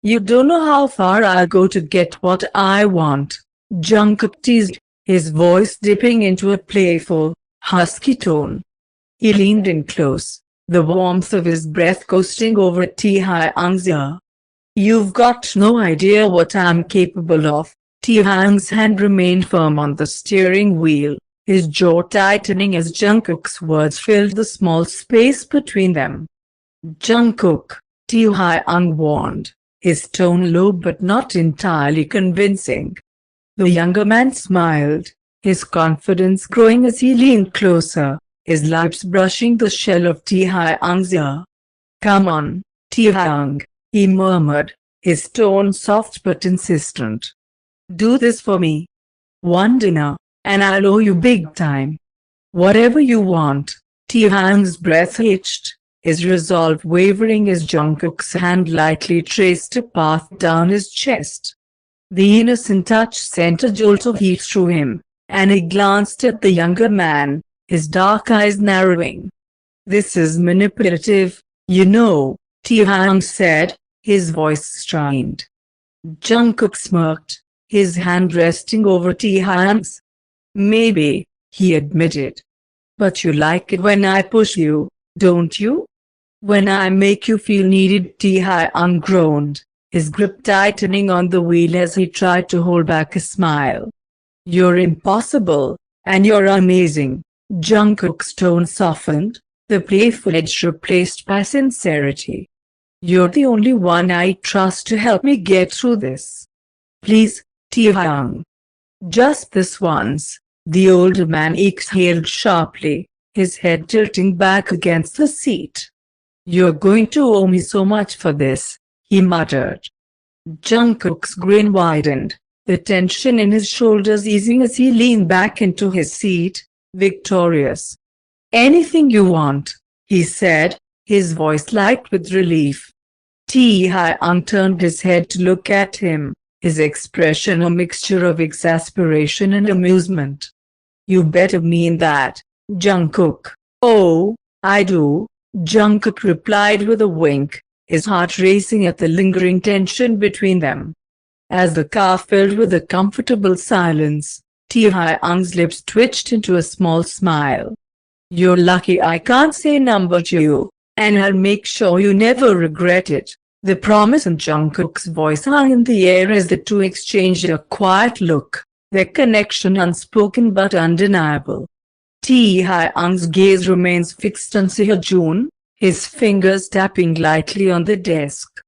You don't know how far I'll go to get what I want, Jungkook teased, his voice dipping into a playful, husky tone. He leaned in close, the warmth of his breath coasting over Taehyung's ear. You've got no idea what I'm capable of. Taehyung's hand remained firm on the steering wheel, his jaw tightening as Jungkook's words filled the small space between them. Jungkook, Taehyung warned, his tone low but not entirely convincing. The younger man smiled, his confidence growing as he leaned closer, his lips brushing the shell of Taehyung's ear. Come on, Taehyung, he murmured, his tone soft but insistent. Do this for me. One dinner, and I'll owe you big time. Whatever you want. Taehyung's breath hitched, his resolve wavering as Jungkook's hand lightly traced a path down his chest. The innocent touch sent a jolt of heat through him, and he glanced at the younger man, his dark eyes narrowing. This is manipulative, you know, Taehyung said, his voice strained. Jungkook smirked, his hand resting over Taehyung's. Maybe, he admitted. But you like it when I push you, don't you? When I make you feel needed, Taehyung groaned, his grip tightening on the wheel as he tried to hold back a smile. You're impossible, and you're amazing. Jungkook's tone softened, the playful edge replaced by sincerity. You're the only one I trust to help me get through this. Please, Taehyung. Just this once, the older man exhaled sharply, his head tilting back against the seat. You're going to owe me so much for this, he muttered. Jungkook's grin widened, the tension in his shoulders easing as he leaned back into his seat, victorious. Anything you want, he said, his voice light with relief. Taehyung turned his head to look at him, his expression a mixture of exasperation and amusement. You better mean that, Jungkook. Oh, I do, Jungkook replied with a wink, his heart racing at the lingering tension between them. As the car filled with a comfortable silence, Taehyung's lips twitched into a small smile. You're lucky I can't say number to you, and I'll make sure you never regret it. The promise in Jungkook's voice hung in the air as the two exchanged a quiet look, their connection unspoken but undeniable. Taehyung's gaze remains fixed on Seojoon, his fingers tapping lightly on the desk.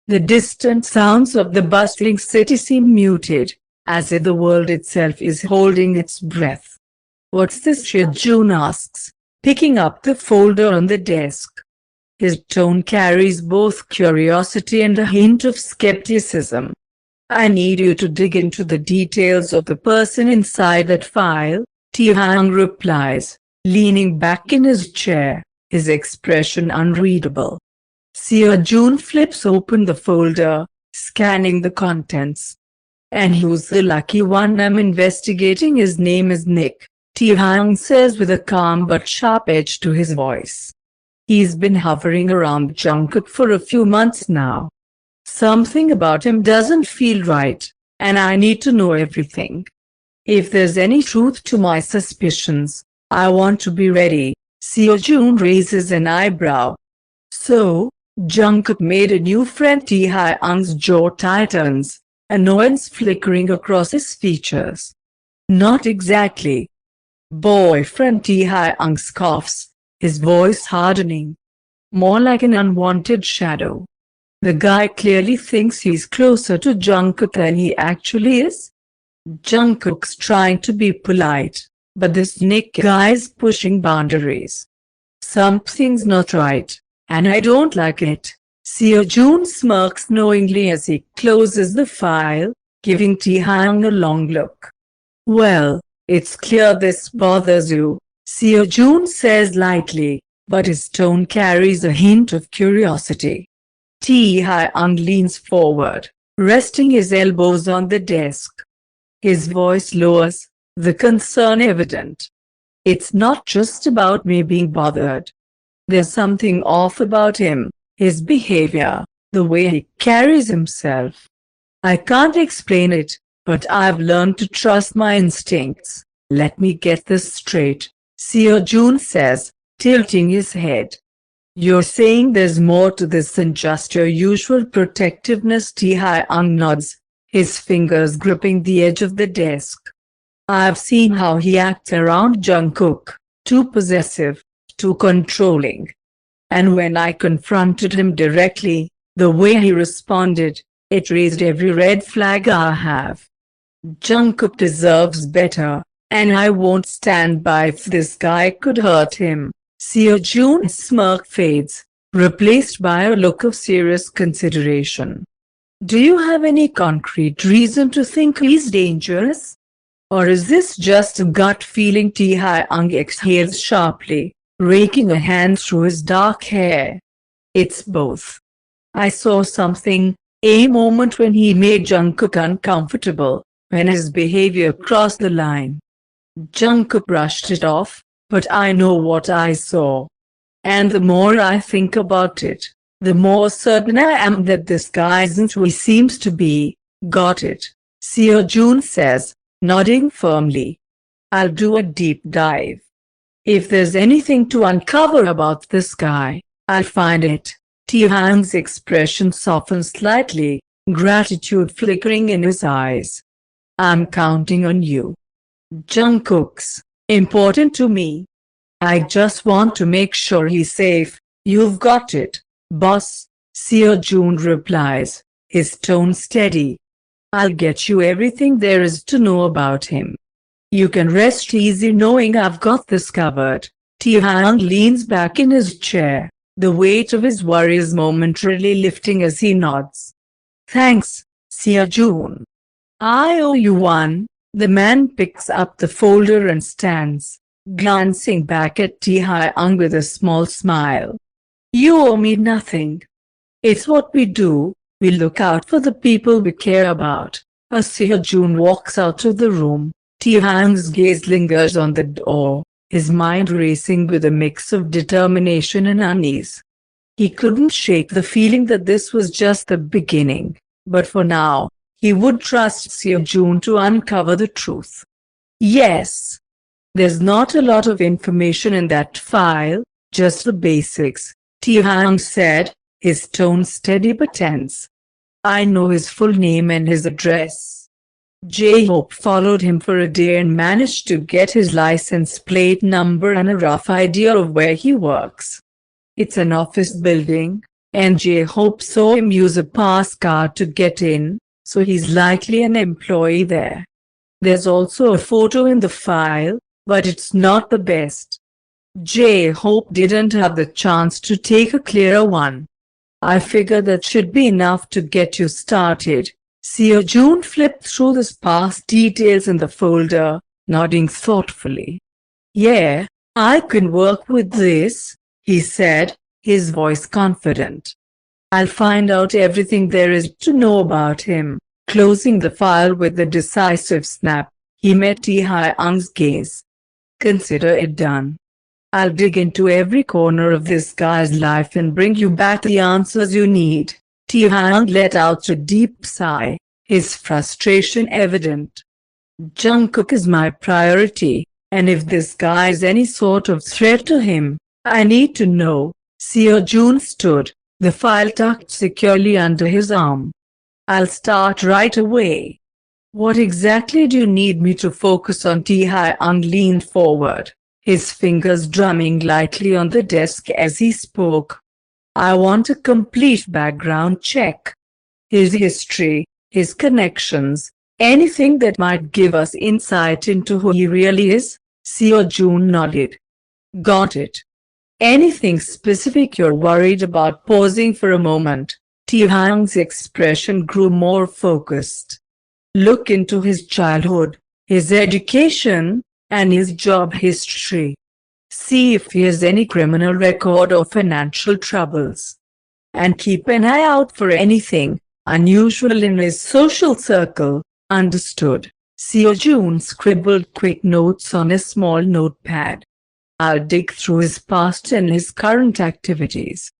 The distant sounds of the bustling city seem muted, as if the world itself is holding its breath. What's this? Seojoon asks, picking up the folder on the desk. His tone carries both curiosity and a hint of skepticism. I need you to dig into the details of the person inside that file, Taehyung replies, leaning back in his chair, his expression unreadable. Seojoon flips open the folder, scanning the contents. And who's the lucky one I'm investigating? His name is Nick, Taehyung says with a calm but sharp edge to his voice. He's been hovering around Jungkook for a few months now. Something about him doesn't feel right, and I need to know everything. If there's any truth to my suspicions, I want to be ready. Seojoon raises an eyebrow. So, Jungkook made a new friend? Taehyung's jaw tightens, annoyance flickering across his features. Not exactly. Boyfriend? Taehyung scoffs, his voice hardening. More like an unwanted shadow. The guy clearly thinks he's closer to Jungkook than he actually is. Jungkook's trying to be polite, but this Nick guy's pushing boundaries. Something's not right, and I don't like it. Seojoon smirks knowingly as he closes the file, giving Taehyung a long look. Well, it's clear this bothers you, Seojoon says lightly, but his tone carries a hint of curiosity. Taehyung leans forward, resting his elbows on the desk. His voice lowers, the concern evident. It's not just about me being bothered. There's something off about him, his behavior, the way he carries himself. I can't explain it, but I've learned to trust my instincts. Let me get this straight, Seojoon says, tilting his head. You're saying there's more to this than just your usual protectiveness? Taehyung nods, his fingers gripping the edge of the desk. I've seen how he acts around Jungkook, too possessive, too controlling. And when I confronted him directly, the way he responded, it raised every red flag I have. Jungkook deserves better, and I won't stand by if this guy could hurt him. Seojoon's smirk fades, replaced by a look of serious consideration. Do you have any concrete reason to think he's dangerous? Or is this just a gut feeling? Taehyung exhales sharply, raking a hand through his dark hair. It's both. I saw something, a moment when he made Jungkook uncomfortable, when his behavior crossed the line. Jungkook brushed it off, but I know what I saw. And the more I think about it, the more certain I am that this guy isn't who he seems to be. Got it, Seojoon says, nodding firmly. I'll do a deep dive. If there's anything to uncover about this guy, I'll find it. Taehyung's expression softens slightly, gratitude flickering in his eyes. I'm counting on you. Jungkook's important to me. I just want to make sure he's safe. You've got it, boss, Seojoon replies, his tone steady. I'll get you everything there is to know about him. You can rest easy knowing I've got this covered. Taehyung leans back in his chair, the weight of his worries momentarily lifting as he nods. Thanks, Seojoon. I owe you one. The man picks up the folder and stands, glancing back at Taehyung with a small smile. You owe me nothing. It's what we do, we look out for the people we care about. As Seojoon walks out of the room, Taehyung's gaze lingers on the door, his mind racing with a mix of determination and unease. He couldn't shake the feeling that this was just the beginning, but for now, he would trust Seojoon to uncover the truth. Yes. There's not a lot of information in that file, just the basics, Taehyung said, his tone steady but tense. I know his full name and his address. J-Hope followed him for a day and managed to get his license plate number and a rough idea of where he works. It's an office building, and J-Hope saw him use a pass card to get in, so he's likely an employee there. There's also a photo in the file, but it's not the best. J-Hope didn't have the chance to take a clearer one. I figure that should be enough to get you started. Seojoon flipped through the sparse details in the folder, nodding thoughtfully. Yeah, I can work with this, he said, his voice confident. I'll find out everything there is to know about him. Closing the file with a decisive snap, he met Taehyung's gaze. Consider it done. I'll dig into every corner of this guy's life and bring you back the answers you need. Taehyung let out a deep sigh, his frustration evident. Jungkook is my priority, and if this guy is any sort of threat to him, I need to know. Seojoon stood, the file tucked securely under his arm. I'll start right away. What exactly do you need me to focus on? Taehyung leaned forward, his fingers drumming lightly on the desk as he spoke. I want a complete background check. His history, his connections, anything that might give us insight into who he really is. Seojoon nodded. Got it. Anything specific you're worried about? Pausing for a moment, Taehyung's expression grew more focused. Look into his childhood, his education, and his job history. See if he has any criminal record or financial troubles. And keep an eye out for anything unusual in his social circle. Understood. Seojoon scribbled quick notes on a small notepad. I'll dig through his past and his current activities.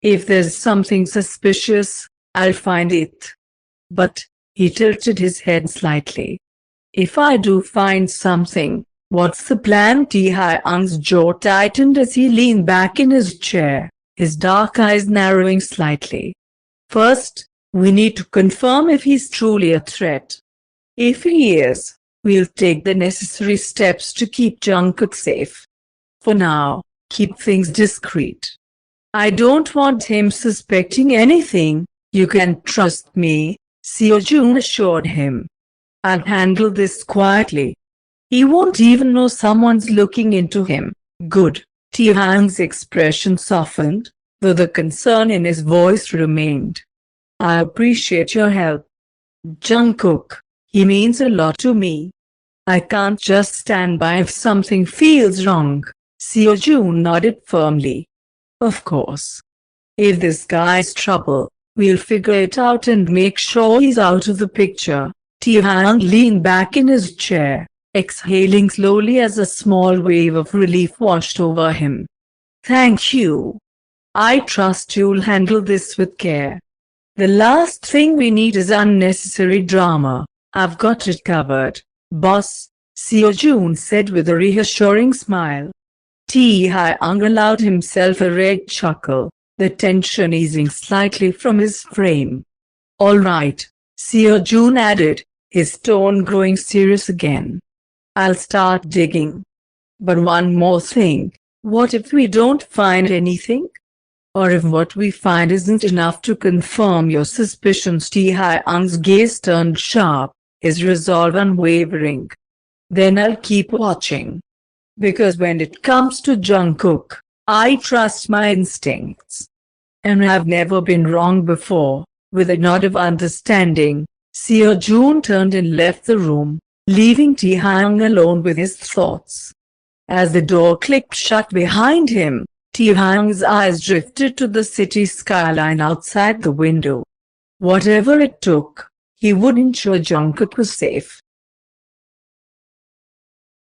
If there's something suspicious, I'll find it. But, he tilted his head slightly. If I do find something, what's the plan? Taehyung's jaw tightened as he leaned back in his chair, his dark eyes narrowing slightly. First, we need to confirm if he's truly a threat. If he is, we'll take the necessary steps to keep Jungkook safe. For now, keep things discreet. I don't want him suspecting anything. You can trust me, Seojoon assured him. I'll handle this quietly. He won't even know someone's looking into him. Good. Taehyung's expression softened, though the concern in his voice remained. I appreciate your help, Jungkook. He means a lot to me. I can't just stand by if something feels wrong. Seojoon nodded firmly. Of course. If this guy's trouble, we'll figure it out and make sure he's out of the picture. Taehyung leaned back in his chair, exhaling slowly as a small wave of relief washed over him. Thank you. I trust you'll handle this with care. The last thing we need is unnecessary drama. I've got it covered, boss, Seojoon said with a reassuring smile. Taehyung allowed himself a red chuckle, the tension easing slightly from his frame. All right, Seojoon added, his tone growing serious again. I'll start digging. But one more thing, what if we don't find anything? Or if what we find isn't enough to confirm your suspicions? Taehyung's gaze turned sharp, his resolve unwavering. Then I'll keep watching. Because when it comes to Jungkook, I trust my instincts. And I've never been wrong before. With a nod of understanding, Seojoon turned and left the room, leaving Taehyung alone with his thoughts. As the door clicked shut behind him, Taehyung's eyes drifted to the city skyline outside the window. Whatever it took, he would ensure Jungkook was safe.